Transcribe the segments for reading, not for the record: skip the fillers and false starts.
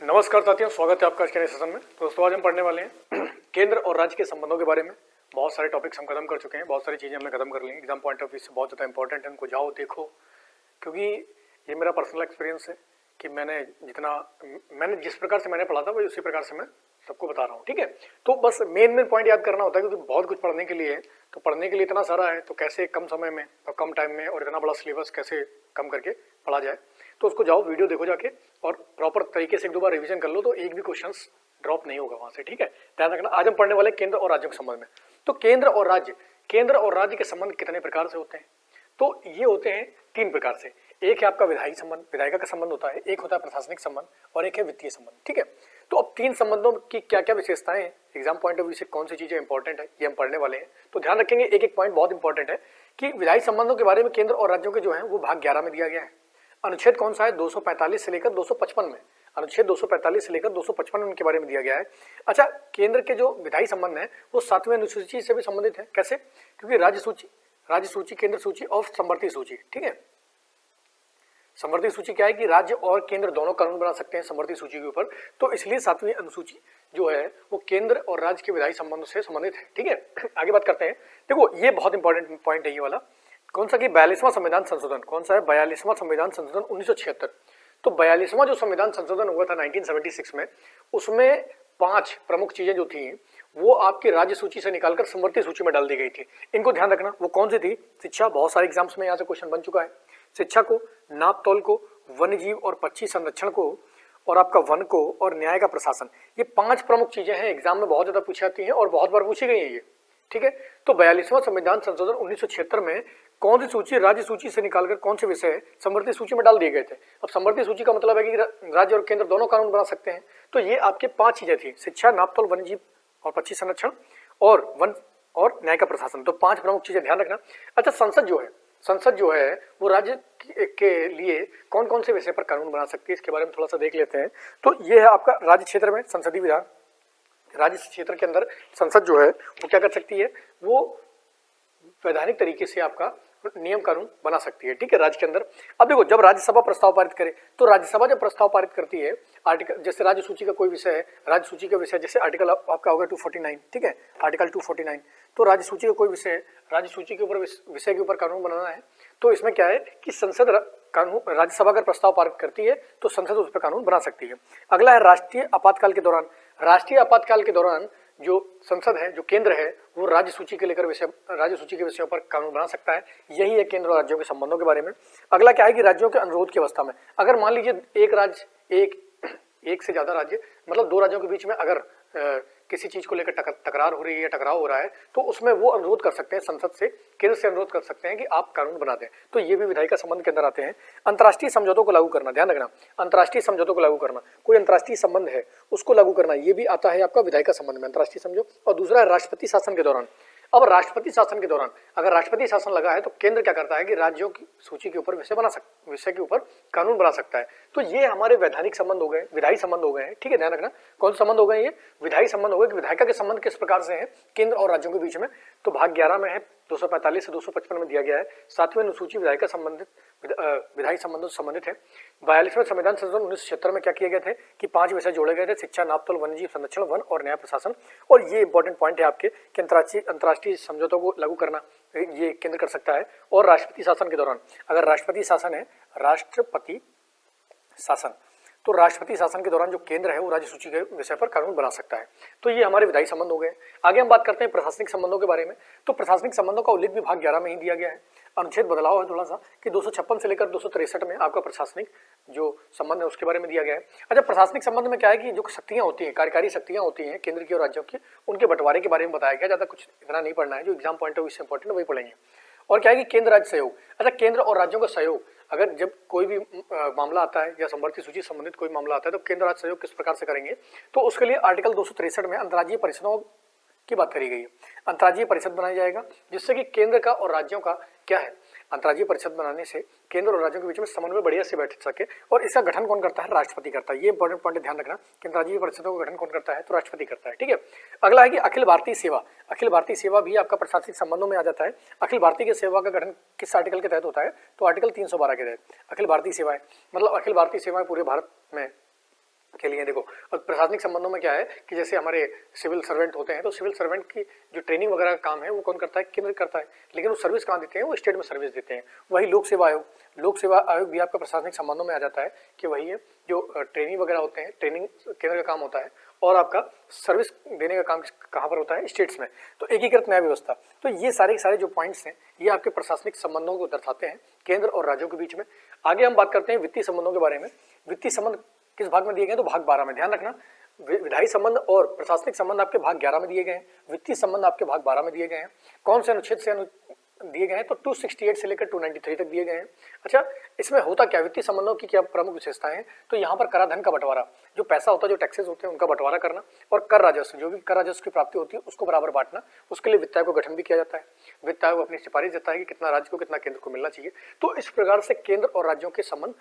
नमस्कार साथियों, स्वागत है आपका आज के नए सेशन में। दोस्तों आज हम पढ़ने वाले हैं केंद्र और राज्य के संबंधों के बारे में। बहुत सारे टॉपिक्स हम खत्म कर चुके हैं, बहुत सारी चीज़ें हमने खत्म कर ली हैं। एग्जाम पॉइंट ऑफ व्यू से बहुत ज़्यादा इंपॉर्टेंट है, उनको जाओ देखो, क्योंकि ये मेरा पर्सनल एक्सपीरियंस है कि मैंने जिस प्रकार से मैंने पढ़ा था वही उसी प्रकार से मैं सबको बता रहा हूँ। ठीक है, तो बस मेन पॉइंट याद करना होता है, क्योंकि बहुत कुछ पढ़ने के लिए है। तो पढ़ने के लिए इतना सारा है, तो कैसे कम समय में और कम टाइम में और इतना बड़ा सिलेबस कैसे कम करके पढ़ा जाए। तो उसको जाओ वीडियो देखो जाके और प्रॉपर तरीके से एक दो बार रिवीजन कर लो, तो एक भी क्वेश्चन ड्रॉप नहीं होगा वहां से। ठीक है, ध्यान रखना। आज हम पढ़ने वाले केंद्र और राज्यों के संबंध में। तो केंद्र और राज्य के संबंध कितने प्रकार से होते हैं? तो ये होते हैं तीन प्रकार से। एक है आपका विधायी संबंध, विधायिका का संबंध होता है। एक होता है प्रशासनिक संबंध और एक है वित्तीय संबंध। ठीक है, तो अब तीन संबंधों की क्या क्या विशेषताएं हैं, एग्जाम पॉइंट ऑफ व्यू से कौन सी चीजें इंपॉर्टेंट है, ये हम पढ़ने वाले हैं। तो ध्यान रखेंगे, एक एक पॉइंट बहुत इंपॉर्टेंट है कि विधायी संबंधों के बारे में केंद्र और राज्यों के जो है वो भाग 11 में दिया गया है। अनुच्छेद कौन सा है? 245 से लेकर 255 में। अनुच्छेद 245 से लेकर 255 में उनके बारे में दिया गया है। अच्छा, केंद्र के जो विधायी संबंध है वो 7वें अनुसूची से भी संबंधित है। कैसे? क्योंकि राज्य सूची, केंद्र सूची और समवर्ती सूची। ठीक है, समवर्ती सूची क्या है कि राज्य और केंद्र दोनों कानून बना सकते हैं समवर्ती सूची के ऊपर। तो इसलिए 7वीं अनुसूची जो है वो केंद्र और राज्य के विधायी संबंधों से संबंधित है। ठीक है, आगे बात करते हैं। देखो, ये बहुत इंपॉर्टेंट पॉइंट है ये वाला। कौन सा? कि 42वां संविधान संशोधन। कौन सा है? 42वां संविधान संशोधन 1976। तो 42वां जो संविधान संशोधन हुआ था 1976 में, उसमें 5 प्रमुख चीजें जो थी वो आपकी राज्य सूची से निकालकर समवर्ती सूची में डाल दी गई थी। इनको ध्यान रखना। वो कौन सी थी? शिक्षा, बहुत सारे एग्जाम्स में यहाँ से क्वेश्चन बन चुका है। शिक्षा को, नाप तौल को, वन्य जीव और पक्षी संरक्षण को, और आपका वन को, और न्याय का प्रशासन। ये 5 प्रमुख चीजें हैं, एग्जाम में बहुत ज्यादा पूछी जाती हैं और बहुत बार पूछी गई है ये। ठीक है, तो 42वां संविधान संशोधन 1976 में कौन सी सूची राज्य सूची से निकालकर कौन से विषय समवर्ती सूची में डाल दिए गए थे। अब समवर्ती सूची का मतलब है कि राज्य और केंद्र दोनों कानून बना सकते हैं। तो ये आपके 5 चीजें थी: शिक्षा, नापतोल, वन्य जीव और पक्षी संरक्षण और वन और न्याय का प्रशासन। तो 5 प्रमुख चीजें ध्यान रखना। अच्छा, संसद जो है वो राज्य के लिए कौन कौन से विषय पर कानून बना सकती है, इसके बारे में थोड़ा सा देख लेते हैं। तो ये है आपका राज्य क्षेत्र में संसदीय विधान। राज्य क्षेत्र के अंदर संसद जो है वो क्या कर सकती है? वो वैधानिक तरीके से आपका नियम कानून बना सकती है। ठीक है, राज्य के अंदर। अब देखो, जब राज्यसभा प्रस्ताव पारित करे, तो राज्यसभा जब प्रस्ताव पारित करती है, आर्टिकल जैसे राज्य सूची का कोई विषय है, राज्य सूची का विषय जैसे आर्टिकल आपका होगा 249। ठीक है, आर्टिकल 249। तो राज्य सूची का कोई विषय है, राज्य सूची के ऊपर विषय के ऊपर कानून बनाना है, तो इसमें क्या है कि संसद कानून, राज्यसभा अगर प्रस्ताव पारित करती है तो संसद उस पर कानून बना सकती है। अगला है राष्ट्रीय आपातकाल के दौरान। राष्ट्रीय आपातकाल के दौरान जो संसद है, जो केंद्र है, वो राज्य सूची के विषयों पर कानून बना सकता है। यही है केंद्र और राज्यों के संबंधों के बारे में। अगला क्या है कि राज्यों के अनुरोध की अवस्था में, अगर मान लीजिए एक से ज्यादा राज्य, मतलब 2 राज्यों के बीच में अगर किसी चीज को लेकर तकरार हो रही है या टकराव हो रहा है, तो उसमें वो अनुरोध कर सकते हैं संसद से, केंद्र से अनुरोध कर सकते हैं कि आप कानून बना दें। तो ये भी विधायिका संबंध के अंदर आते हैं। अंतर्राष्ट्रीय समझौतों को लागू करना, ध्यान रखना, अंतर्राष्ट्रीय समझौतों को लागू करना, कोई अंतर्राष्ट्रीय संबंध है उसको लागू करना, ये भी आता है आपका विधायिका संबंध में, अंतर्राष्ट्रीय समझौता। और दूसरा है राष्ट्रपति शासन के दौरान। अब राष्ट्रपति शासन के दौरान अगर राष्ट्रपति शासन लगा है तो केंद्र क्या करता है कि राज्यों की सूची के ऊपर विषय के ऊपर कानून बना सकता है। तो ये हमारे वैधानिक संबंध हो गए, विधायी संबंध हो गए हैं। ठीक है, ध्यान रखना, कौन से संबंध हो गए? ये विधायी संबंध हो गए कि विधायिका के संबंध किस प्रकार से हैं केंद्र और राज्यों के बीच में। तो भाग 11 में है, 245 से 255 में दिया गया है। 7वीं अनुसूची विधायिका संबंधित विधायी संबंधों से संबंधित है। 42वें संविधान संशोधन 1976 में क्या किए गए थे कि 5 विषय जोड़े गए थे: शिक्षा, नापतोल, वन्यजीव संरक्षण, वन और न्याय प्रशासन। और ये इंपॉर्टेंट पॉइंट है आपके कि अंतर्राष्ट्रीय समझौतों को लागू करना ये केंद्र कर सकता है। और राष्ट्रपति शासन के दौरान, अगर राष्ट्रपति शासन है, राष्ट्रपति शासन, तो राष्ट्रपति शासन के दौरान जो केंद्र है वो राज्य सूची के विषय पर कानून बना सकता है। तो ये हमारे विधायी संबंध हो गए। आगे हम बात करते हैं प्रशासनिक संबंधों के बारे में। तो प्रशासनिक संबंधों का उल्लेख भी भाग 11 में ही दिया गया है। अनुच्छेद बदलाव है थोड़ा सा कि 256 से लेकर 263 में आपका प्रशासनिक जो संबंध है उसके बारे में दिया गया है। अच्छा, प्रशासनिक संबंध में क्या है कि जो शक्तियां होती हैं, कार्यकारी शक्तियां होती हैं केंद्र की और राज्यों की, उनके बंटवारे के बारे में बताया गया। ज्यादा कुछ इतना नहीं पढ़ना है, जो एग्जाम पॉइंट ऑफ व्यू से इंपॉर्टेंट है वही पढ़ेंगे। और क्या है कि केंद्र राज्य सहयोग। अच्छा, केंद्र और राज्यों का सहयोग, अगर जब कोई भी मामला आता है या समवर्ती सूची संबंधित कोई मामला आता है तो केंद्र राज्य सहयोग किस प्रकार से करेंगे, तो उसके लिए आर्टिकल 263 में अंतर्राज्यीय परिषदों की बात करी गई है। अंतर्राज्यीय परिषद बनाया जाएगा जिससे कि केंद्र का और राज्यों का क्या है, अंतर्राज्यीय परिषद बनाने से केंद्र और राज्यों के बीच में समन्वय बढ़िया से बैठ सके। और इसका गठन कौन करता है? राष्ट्रपति करता है। ये इंपॉर्टेंट पॉइंट ध्यान रखना कि अंतर्राज्यीय परिषदों का गठन कौन करता है? तो राष्ट्रपति करता है। ठीक है, अगला है कि अखिल भारतीय सेवा। अखिल भारतीय सेवा भी आपका प्रशासनिक संबंधों में आ जाता है। अखिल भारतीय सेवा का गठन किस आर्टिकल के तहत होता है? तो आर्टिकल 312 के तहत अखिल भारतीय सेवाएं, मतलब अखिल भारतीय सेवाएं पूरे भारत में के लिए। देखो, और प्रशासनिक संबंधों में क्या है कि जैसे हमारे सिविल सर्वेंट होते हैं, तो सिविल सर्वेंट की जो ट्रेनिंग वगैरह का काम है वो कौन करता है? केंद्र करता है। लेकिन वो सर्विस कहाँ देते हैं? वो स्टेट में सर्विस देते हैं। वही लोक सेवा आयोग, लोक सेवा आयोग भी आपका प्रशासनिक संबंधों में आ जाता है कि वही है जो ट्रेनिंग वगैरह होते हैं, ट्रेनिंग केंद्र का काम होता है और आपका सर्विस देने का काम कहाँ पर होता है? स्टेट्स में। तो एकीकृत न्याय व्यवस्था। तो ये सारे जो पॉइंट्स हैं ये आपके प्रशासनिक संबंधों को दर्शाते हैं केंद्र और राज्यों के बीच में। आगे हम बात करते हैं वित्तीय संबंधों के बारे में। वित्तीय संबंध किस भाग में दिए गए? तो भाग 12 में। ध्यान रखना, विधायी संबंध और प्रशासनिक संबंध आपके भाग 11 में दिए गए हैं, वित्तीय संबंध आपके भाग 12 में दिए गए हैं। कौन से अनुच्छेद से दिए गए हैं? तो 268 से लेकर 293 तक दिए गए हैं। अच्छा, इसमें होता क्या? वित्तीय संबंधों की क्या प्रमुख विशेषताएं हैं? तो यहाँ पर कराधन का बंटवारा, जो पैसा होता है, जो टैक्सेस होते हैं उनका बंटवारा करना, और कर राजस्व, जो भी कर राजस्व की प्राप्ति होती है उसको बराबर बांटना। उसके लिए वित्त आयोग का गठन भी किया जाता है। वित्त आयोग अपनी सिफारिश देता है कि कितना राज्य को कितना केंद्र को मिलना चाहिए। तो इस प्रकार से केंद्र और राज्यों के संबंध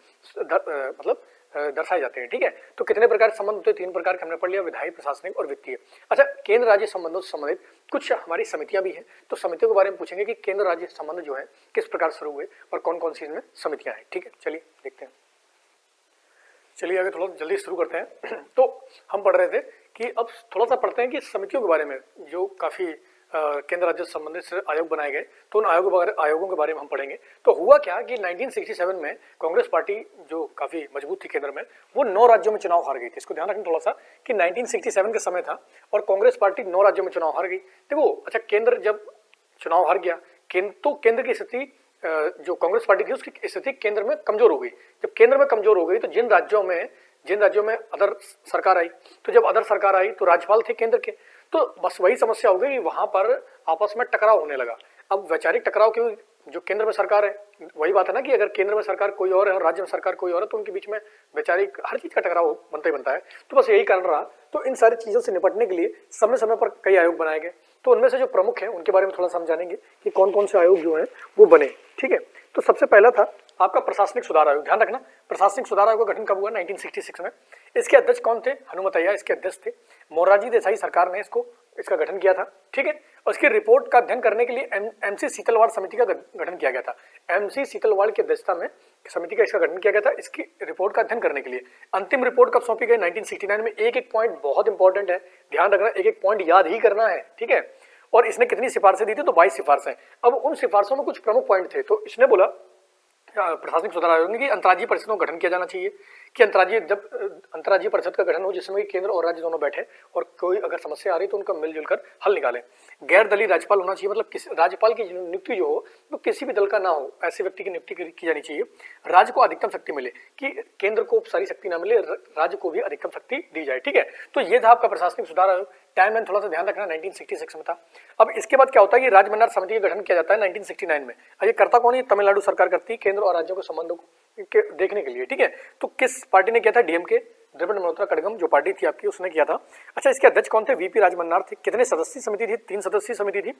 मतलब दर्शाए जाते हैं। ठीक है, तो कितने प्रकार के संबंध होते हैं? 3 प्रकार के हमने पढ़ लिया, विधायी, प्रशासनिक और वित्तीय। अच्छा, केंद्र राज्य संबंधों से संबंधित कुछ हमारी समितियां भी हैं, तो समितियों के बारे में पूछेंगे कि केंद्र राज्य संबंध जो है किस प्रकार शुरू हुए और कौन कौन सी इसमें समितियां हैं। ठीक है, चलिए देखते हैं। चलिए आगे थोड़ा जल्दी शुरू करते हैं। तो हम पढ़ रहे थे कि अब थोड़ा सा पढ़ते हैं कि समितियों के बारे में, जो काफी केंद्र राज्य संबंधित आयोग बनाए गए, तो उन आयोगों के बारे में हम पढ़ेंगे। तो हुआ क्या कि 1967 में कांग्रेस पार्टी जो काफी मजबूत थी केंद्र में, वो 9 राज्यों में चुनाव हार गई थी। इसको ध्यान रखना थोड़ा सा कि 1967 का समय था और कांग्रेस पार्टी 9 राज्यों में चुनाव हार गई। देखो, अच्छा, केंद्र जब चुनाव हार गया, तो केंद्र की स्थिति, जो कांग्रेस पार्टी थी उसकी स्थिति केंद्र में कमजोर हो गई। जब केंद्र में कमजोर हो गई तो जिन राज्यों में अदर सरकार आई, तो जब अदर सरकार आई तो राज्यपाल थे केंद्र के, तो बस वही समस्या हो गई, वहां पर आपस में टकराव होने लगा। अब वैचारिक टकराव क्यों? जो केंद्र में सरकार है, वही बात है ना कि अगर केंद्र में सरकार कोई और है और राज्य में सरकार कोई और है तो उनके बीच में वैचारिक हर चीज का टकराव बनता ही बनता है। तो बस यही कारण रहा। तो इन सारी चीजों से निपटने के लिए समय समय पर कई आयोग बनाए गए। तो उनमें से जो प्रमुख हैं उनके बारे में थोड़ा सा जानेंगे कि कौन कौन से आयोग जो हैं वो बने। ठीक है, तो सबसे पहला था आपका प्रशासनिक सुधार आयोग। ध्यान रखना, प्रशासनिक सुधार आयोग का गठन कब हुआ? 1966 में। इसके अध्यक्ष कौन थे? हनुमतैया इसके अध्यक्ष थे। मोरारजी देसाई सरकार ने इसका गठन किया था। ठीक है, और इसकी रिपोर्ट का अध्ययन करने के लिए एमसी सीतलवाड़ समिति का गठन किया गया था। एमसी सीतलवाड़ की अध्यक्षता में समिति का इसका गठन किया गया था इसकी रिपोर्ट का अध्ययन करने के लिए। अंतिम रिपोर्ट कब सौंपी गई? 1969 में। एक पॉइंट बहुत इंपॉर्टेंट है, ध्यान रखना, एक पॉइंट याद ही करना है। ठीक है, और इसने कितनी सिफारिशें दी थी? तो 22 सिफारिशें। अब उन सिफारिशों में कुछ प्रमुख पॉइंट थे। तो इसने बोला प्रशासनिक सुधार आयोग ने कि अंतर्राज्यीय परिषदों का गठन किया जाना चाहिए, कि अंतर्राज्यीय परिषद का गठन हो जिसमें केंद्र और राज्य दोनों बैठे और कोई अगर समस्या आ रही तो उनका मिलजुल कर हल निकालें। गैर दलीय राज्यपाल होना चाहिए, मतलब राज्यपाल की नियुक्ति जो हो वो किसी भी दल का ना हो, ऐसे व्यक्ति की नियुक्ति की जानी चाहिए। राज्य को अधिकतम शक्ति मिले, कि केंद्र को सारी शक्ति ना मिले, राज्य को भी अधिकतम शक्ति दी जाए। ठीक है, तो ये था आपका प्रशासनिक सुधार आयोग। टाइम लाइन थोड़ा सा ध्यान रखना, 1966 में था। अब इसके बाद क्या होता है कि राज्य मंडार समिति का गठन किया जाता है 1969 में। ये करता कौन है? तमिलनाडु सरकार करती है, केंद्र और राज्यों के संबंधों को देखने के लिए। ठीक है, तो किस पार्टी ने किया था? डीएमके, द्रविड़ मल्होत्रा कड़गम जो पार्टी थी आपकी, उसने किया था। अच्छा, इसके अध्यक्ष कौन थे? वीपी राजमन्नार थे। कितने सदस्यीय समिति थी? 3 सदस्यीय समिति थी।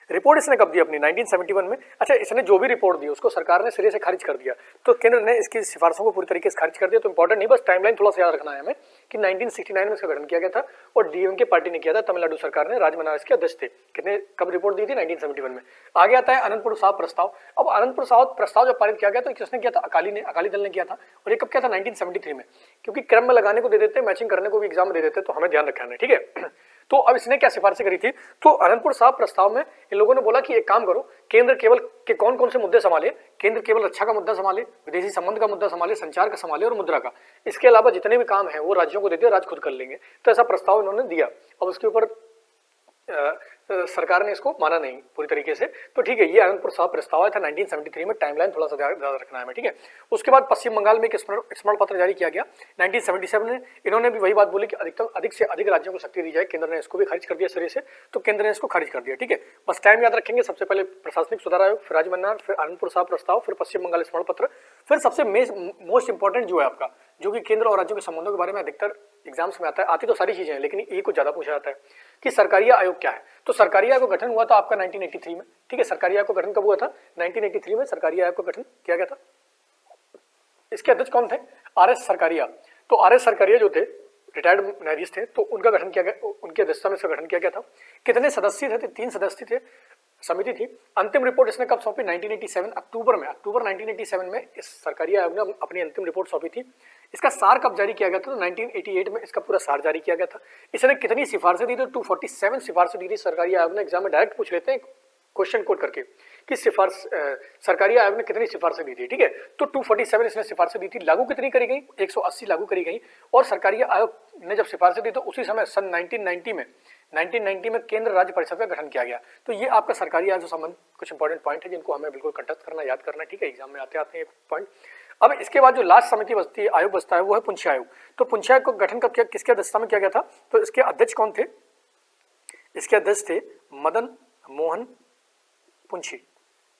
रिपोर्ट इसने कब दी? अपनी 1971 में। अच्छा, इसने जो भी रिपोर्ट दी उसको सरकार ने सिरे से खारिज कर दिया, तो केंद्र ने इसकी सिफारिशों को पूरी तरीके से खारिज कर दिया। तो इंपॉर्टेंट नहीं, बस टाइमलाइन थोड़ा सा याद रखना है हमें कि 1969 में इसका गठन किया गया था और डीएमके पार्टी ने किया था, तमिलनाडु सरकार ने, राजमन्नार इसके अध्यक्ष थे। कितने कब रिपोर्ट दी थी? 1971 में। आगे आता है आनंदपुर साहब प्रस्ताव। अब आनंदपुर साहब प्रस्ताव जब पारित किया गया तो किसने किया था? अकाली दल ने किया था। और ये कब किया था? 1973 में। क्योंकि क्रम में लगाने को दे देते, मैचिंग करने को भी एग्जाम में दे देते, तो हमें ध्यान रखना है। ठीक है, तो अब इसने क्या सिफारिशें करी थी? तो आनंदपुर साहब प्रस्ताव में इन लोगों ने बोला कि एक काम करो, केंद्र केवल के कौन कौन से मुद्दे संभाले? केंद्र केवल रक्षा का मुद्दा संभाले, विदेशी संबंध का मुद्दा संभाले, संचार का संभाले और मुद्रा का। इसके अलावा जितने भी काम हैं वो राज्यों को दे दिया, राज्य खुद कर लेंगे। तो ऐसा प्रस्ताव इन्होंने दिया। अब उसके ऊपर सरकार ने इसको माना नहीं पूरी तरीके से। तो ठीक है, ये आनंदपुर साहब प्रस्ताव आया था 1973 में। टाइमलाइन थोड़ा सा याद रखना है हमें। ठीक है, उसके बाद पश्चिम बंगाल में एक स्मरण पत्र जारी किया गया 1977 में। इन्होंने भी वही बात बोली कि अधिक से अधिक राज्यों को शक्ति दी जाए। केंद्र ने इसको भी खारिज कर दिया सिरे से, तो केंद्र ने इसको खारिज कर दिया। ठीक है, बस टाइम याद रखेंगे। सबसे पहले प्रशासनिक सुधार आयोग, फिर राजमन्नार, फिर आनंदपुर साहब प्रस्ताव, फिर पश्चिम बंगाल स्मरण पत्र, फिर सबसे मोस्ट इंपॉर्टेंट जो है आपका, जो कि केंद्र और राज्यों के संबंधों के बारे में अधिकतर एग्जाम्स में आता है। आती तो सारी चीजें हैं लेकिन ये कुछ ज्यादा पूछा जाता है कि सरकारी आयोग क्या है। तो सरकारी आयोग का गठन हुआ था आपका 1983 में। ठीक है, सरकारी आयोग का गठन कब हुआ था? 1983 में सरकारी आयोग का गठन किया गया था। इसके अध्यक्ष कौन थे? आर.एस. सरकारिया। तो आर.एस. सरकारिया जो थे रिटायर्ड न्यायाधीश थे, तो उनका गठन किया गया, उनकी अध्यक्षता में इसका गठन किया गया था। कितने सदस्य थे? 3 सदस्य थे। समिति थी। अंतिम रिपोर्ट इसने कब सौंपी? 1987 अक्टूबर में, अक्टूबर 1987 में इस सरकारी आयोग ने अपनी अंतिम रिपोर्ट सौंपी थी। इसका सार कब जारी किया गया था? तो 1988 में इसका पूरा सार जारी किया गया था। इसने कितनी सिफारिशें दी थी? 247 सिफारिशें दी थी सरकारी आयोग ने। एग्जाम में डायरेक्ट पूछ लेते हैं क्वेश्चन कोड करके कि सरकारी आयोग ने कितनी सिफारिशें दी थी, ठीक है। तो 247 इसने सिफारिशें दी थी। लागू कितनी करी गई? 180 लागू करी गई। और सरकारी आयोग ने जब सिफारिशें दी तो उसी समय सन 1990 में केंद्र राज्य परिषद का गठन किया गया। तो ये आपका सरकारी आयोग से संबंध कुछ इंपॉर्टेंट पॉइंट है जिनको हमें बिल्कुल कंटेस्ट करना, याद करना, ठीक है। एग्जाम में आते आते हैं पॉइंट। अब इसके बाद जो लास्ट समिति बचती है, आयोग बचता है, वो है पुंछी आयोग। तो पुंछी आयोग को गठन कब किया, किसके अध्यक्षता में किया गया था? तो इसके अध्यक्ष कौन थे? इसके अध्यक्ष थे मदन मोहन पुंछी,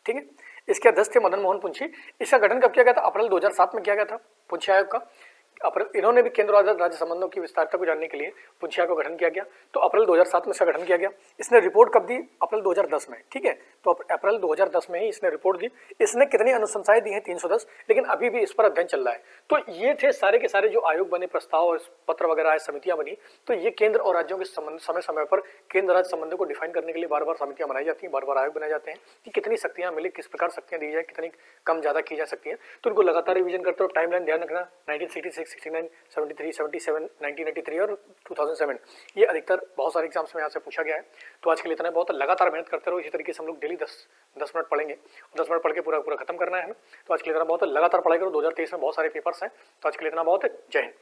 ठीक है। इसके अध्यक्ष थे मदन मोहन पुंछी। इसका गठन कब किया गया था? अप्रैल 2007 में किया गया था पुंछी आयोग का। इन्होंने भी केंद्र और राज्य संबंधों की विस्तारता को जानने के लिए पुंछी आयोग का गठन किया गया। तो अप्रैल 2007 में इसका गठन किया गया। इसने रिपोर्ट कब दी? अप्रैल 2010 में, ठीक है। तो अप्रैल 2010 में ही इसने रिपोर्ट दी। इसने कितनी अनुशंसाएं दी हैं? 310, लेकिन अभी भी इस पर अध्ययन चल रहा है। तो ये थे सारे के सारे जो आयोग बने, प्रस्ताव और पत्र वगैरह आए, समितियां बनी। तो ये केंद्र और राज्यों के संबंध, समय समय पर केंद्र राज्य संबंधों को डिफाइन करने के लिए बार बार समितियां बनाई जाती हैं, बार बार आयोग बनाए जाते हैं कि कितनी शक्तियां मिली, किस प्रकार शक्तियां दी जाए, कितनी कम ज्यादा की जा सकती है। तो इनको लगातार रिवीजन करते हो। टाइमलाइन ध्यान रखना, 1966, 69, 73, 77, 1983 और 2007, ये अधिकतर बहुत सारे एग्जाम्स में यहाँ से पूछा गया है। तो आज के लिए इतना बहुत, लगातार मेहनत करते रहो। इसी तरीके से हम लोग डेली 10 मिनट पढ़ेंगे, 10 मिनट पढ़ के पूरा खत्म करना है हमें। तो आज के लिए इतना बहुत, लगातार पढ़ाई करो। 2023 में बहुत सारे पेपर्स हैं। तो आज के लिए इतना बहुत है। जय हिंद।